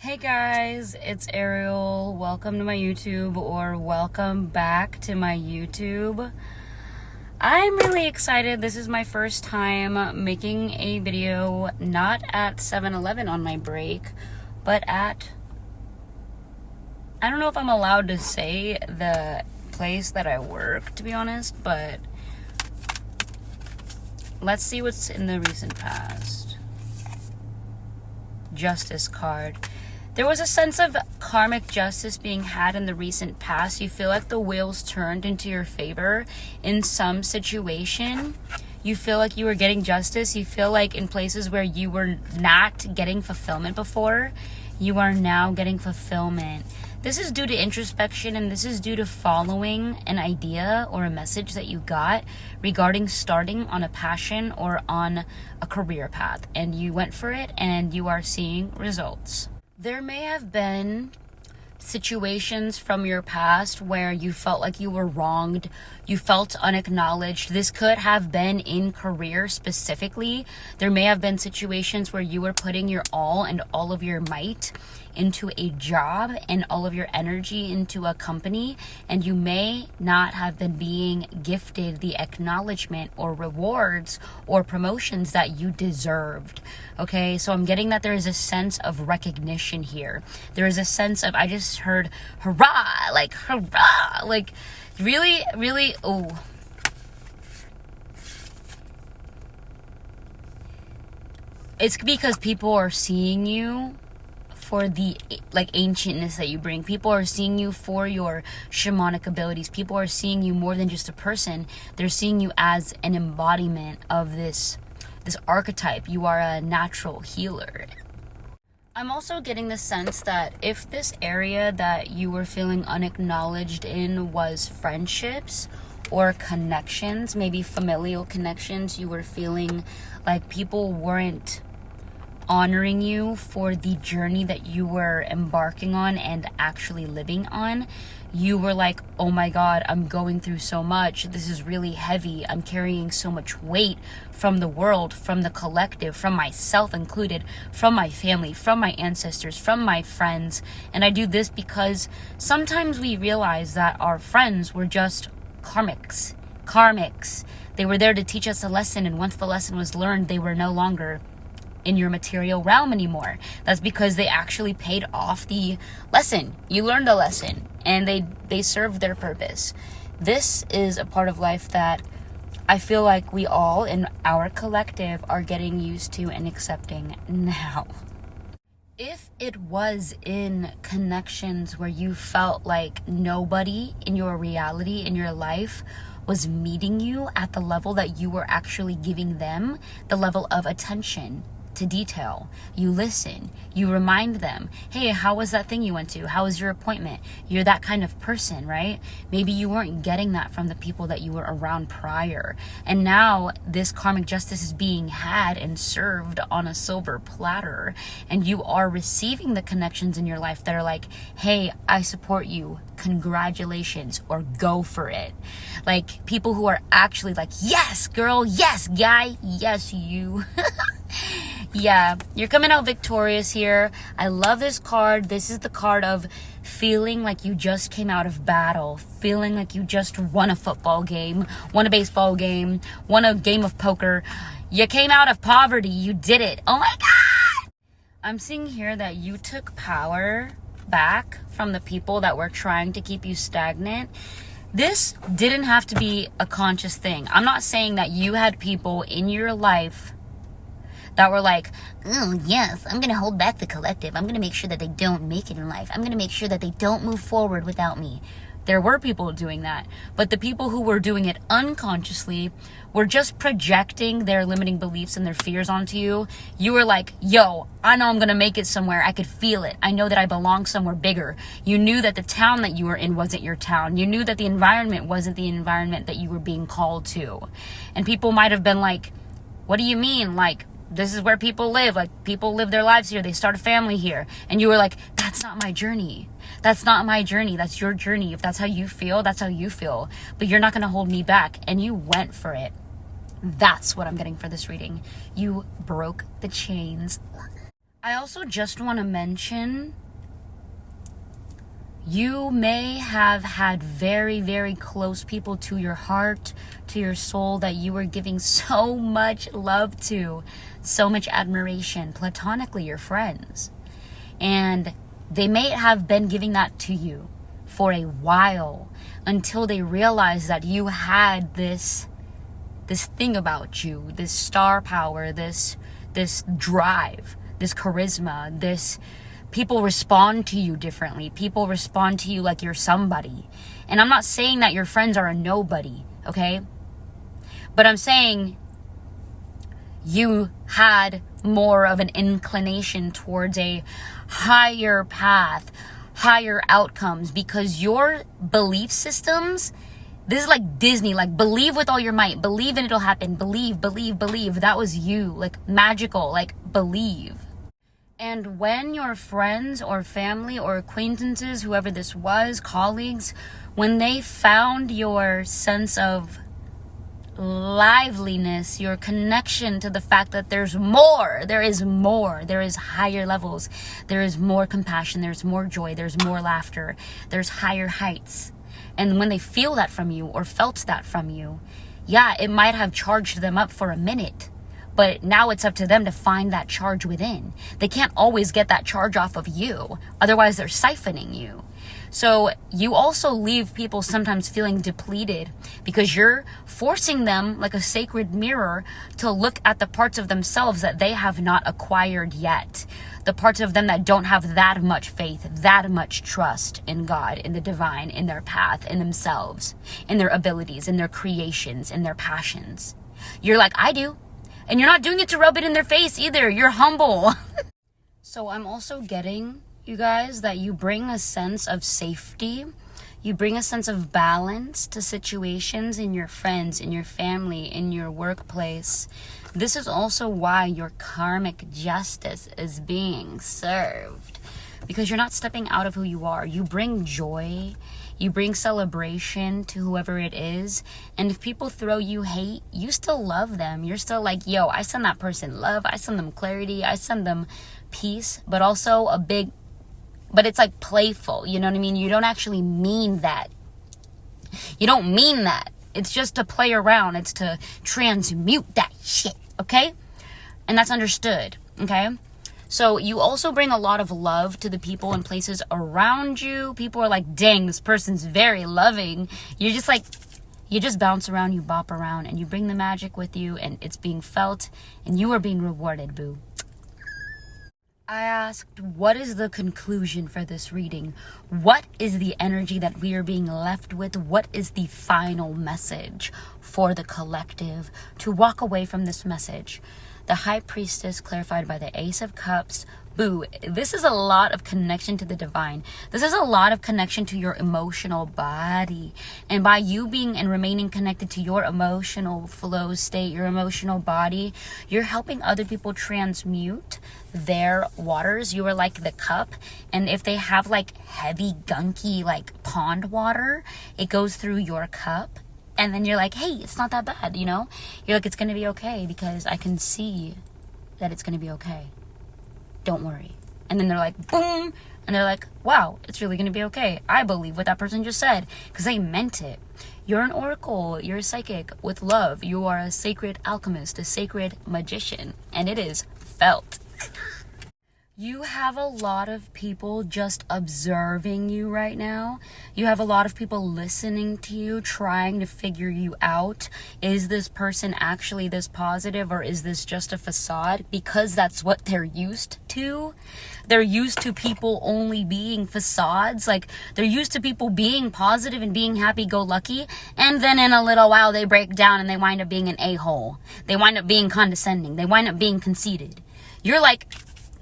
Hey guys, it's Ariel. Welcome to my YouTube, or welcome back to my YouTube. I'm really excited. This is my first time making a video, not at 7-Eleven on my break, but at, I don't know if I'm allowed to say the place that I work, to be honest, but let's see what's in the recent past. Justice card. There was a sense of karmic justice being had in the recent past. You feel like the wheels turned into your favor in some situation. You feel like you were getting justice. You feel like in places where you were not getting fulfillment before, you are now getting fulfillment. This is due to introspection, and this is due to following an idea or a message that you got regarding starting on a passion or on a career path. And you went for it, and you are seeing results. There may have been situations from your past where you felt like you were wronged, you felt unacknowledged. This could have been in career specifically. There may have been situations where you were putting your all and all of your might into a job and all of your energy into a company, and you may not have been being gifted the acknowledgement or rewards or promotions that you deserved. Okay, so I'm getting that there is a sense of recognition here. There is a sense of, I just heard hurrah, like really, oh. It's because people are seeing you for the ancientness that you bring. People are seeing you for your shamanic abilities. People are seeing you more than just a person. They're seeing you as an embodiment of this archetype. You are a natural healer. I'm also getting the sense that if this area that you were feeling unacknowledged in was friendships or connections, maybe familial connections, you were feeling like people weren't honoring you for the journey that you were embarking on and actually living on. You were like, oh my God, I'm going through so much. This is really heavy. I'm carrying so much weight from the world, from the collective, from myself included, from my family, from my ancestors, from my friends. And I do this because sometimes we realize that our friends were just karmics. They were there to teach us a lesson, and once the lesson was learned, they were no longer in your material realm anymore. That's because they actually paid off the lesson. You learned a lesson, and they served their purpose. This is a part of life that I feel like we all in our collective are getting used to and accepting now. If it was in connections where you felt like nobody in your reality, in your life, was meeting you at the level that you were actually giving them, the level of attention to detail, you listen, you remind them, hey, how was that thing you went to? How was your appointment? You're that kind of person, right? Maybe you weren't getting that from the people that you were around prior. And now this karmic justice is being had and served on a silver platter. And you are receiving the connections in your life that are like, hey, I support you. Congratulations, or go for it. Like people who are actually like, yes, girl, yes, guy, yes, you. Yeah, you're coming out victorious here. I love this card. This is the card of feeling like you just came out of battle, feeling like you just won a football game, won a baseball game, won a game of poker. You came out of poverty. You did it. Oh my God. I'm seeing here that you took power back from the people that were trying to keep you stagnant. This didn't have to be a conscious thing. I'm not saying that you had people in your life that were like, oh yes, I'm going to hold back the collective. I'm going to make sure that they don't make it in life. I'm going to make sure that they don't move forward without me. There were people doing that. But the people who were doing it unconsciously were just projecting their limiting beliefs and their fears onto you. You were like, yo, I know I'm going to make it somewhere. I could feel it. I know that I belong somewhere bigger. You knew that the town that you were in wasn't your town. You knew that the environment wasn't the environment that you were being called to. And people might have been like, what do you mean? Like, this is where people live. Like, people live their lives here. They start a family here. And you were like, that's not my journey. That's not my journey. That's your journey. If that's how you feel, that's how you feel. But you're not going to hold me back. And you went for it. That's what I'm getting for this reading. You broke the chains. I also just want to mention, you may have had very, very close people to your heart, to your soul, that you were giving so much love to, so much admiration, platonically, your friends. And they may have been giving that to you for a while until they realized that you had this thing about you, this star power, this drive, this charisma, this people respond to you differently. People respond to you like you're somebody. And I'm not saying that your friends are a nobody, okay? But I'm saying you had more of an inclination towards a higher path, higher outcomes, because your belief systems, this is like Disney, like believe with all your might, believe and it'll happen, believe. That was you, like magical, like believe. And when your friends or family or acquaintances, whoever this was, colleagues, when they found your sense of liveliness, your connection to the fact that there is more, there is higher levels, there is more compassion, there's more joy, there's more laughter, there's higher heights. And when they feel that from you or felt that from you, yeah, it might have charged them up for a minute. But now it's up to them to find that charge within. They can't always get that charge off of you. Otherwise, they're siphoning you. So you also leave people sometimes feeling depleted because you're forcing them, like a sacred mirror, to look at the parts of themselves that they have not acquired yet. The parts of them that don't have that much faith, that much trust in God, in the divine, in their path, in themselves, in their abilities, in their creations, in their passions. You're like, I do. And you're not doing it to rub it in their face either. You're humble. So I'm also getting, you guys, that you bring a sense of safety. You bring a sense of balance to situations in your friends, in your family, in your workplace. This is also why your karmic justice is being served. Because you're not stepping out of who you are. You bring joy. You bring celebration to whoever it is. And if people throw you hate, you still love them. You're still like, yo, I send that person love. I send them clarity. I send them peace. But also but it's like playful. You know what I mean? You don't actually mean that. You don't mean that. It's just to play around. It's to transmute that shit. Okay? And that's understood. Okay? So you also bring a lot of love to the people and places around you. People are like, dang, this person's very loving. You're just like, you just bounce around, you bop around, and you bring the magic with you, and it's being felt, and you are being rewarded, boo. I asked, what is the conclusion for this reading? What is the energy that we are being left with? What is the final message for the collective to walk away from this message? The High Priestess, clarified by the Ace of Cups. Boo, this is a lot of connection to the divine. This is a lot of connection to your emotional body. And by you being and remaining connected to your emotional flow state, your emotional body, you're helping other people transmute their waters. You are like the cup. And if they have like heavy, gunky, like pond water, it goes through your cup. And then you're like, hey, it's not that bad, you know? You're like, it's going to be okay because I can see that it's going to be okay. Don't worry. And then they're like, boom. And they're like, wow, it's really going to be okay. I believe what that person just said because they meant it. You're an oracle. You're a psychic with love. You are a sacred alchemist, a sacred magician. And it is felt. You have a lot of people just observing you right now. You have a lot of people listening to you, trying to figure you out. Is this person actually this positive or is this just a facade? Because that's what they're used to. They're used to people only being facades. Like, they're used to people being positive and being happy-go-lucky. And then in a little while, they break down and they wind up being an a-hole. They wind up being condescending. They wind up being conceited. You're like,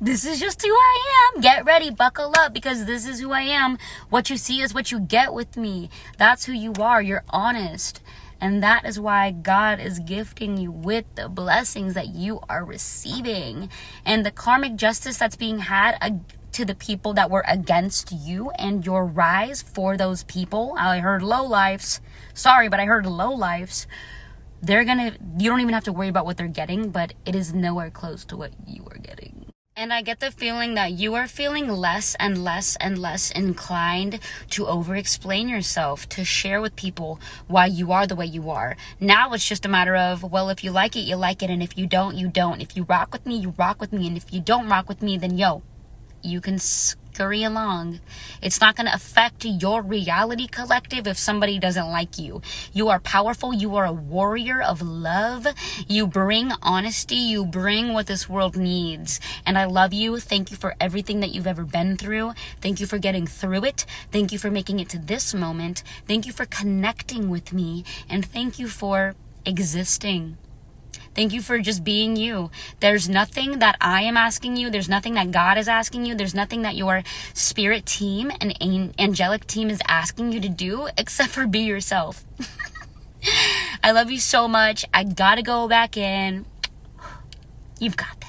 this is just who I am. Get ready, buckle up, because this is who I am. What you see is what you get with me. That's who you are. You're honest. And that is why God is gifting you with the blessings that you are receiving. And the karmic justice that's being had to the people that were against you and your rise for those people. I heard lowlifes. Sorry, but I heard lowlifes. You don't even have to worry about what they're getting, but it is nowhere close to what you are getting. And I get the feeling that you are feeling less and less and less inclined to over-explain yourself, to share with people why you are the way you are. Now it's just a matter of, well, if you like it, you like it, and if you don't, you don't. If you rock with me, you rock with me, and if you don't rock with me, then yo, you can scurry along. It's not going to affect your reality collective if somebody doesn't like you. You are powerful. You are a warrior of love. You bring honesty. You bring what this world needs. And I love you. Thank you for everything that you've ever been through. Thank you for getting through it. Thank you for making it to this moment. Thank you for connecting with me. And thank you for existing. Thank you for just being you. There's nothing that I am asking you. There's nothing that God is asking you. There's nothing that your spirit team and angelic team is asking you to do except for be yourself. I love you so much. I gotta go back in. You've got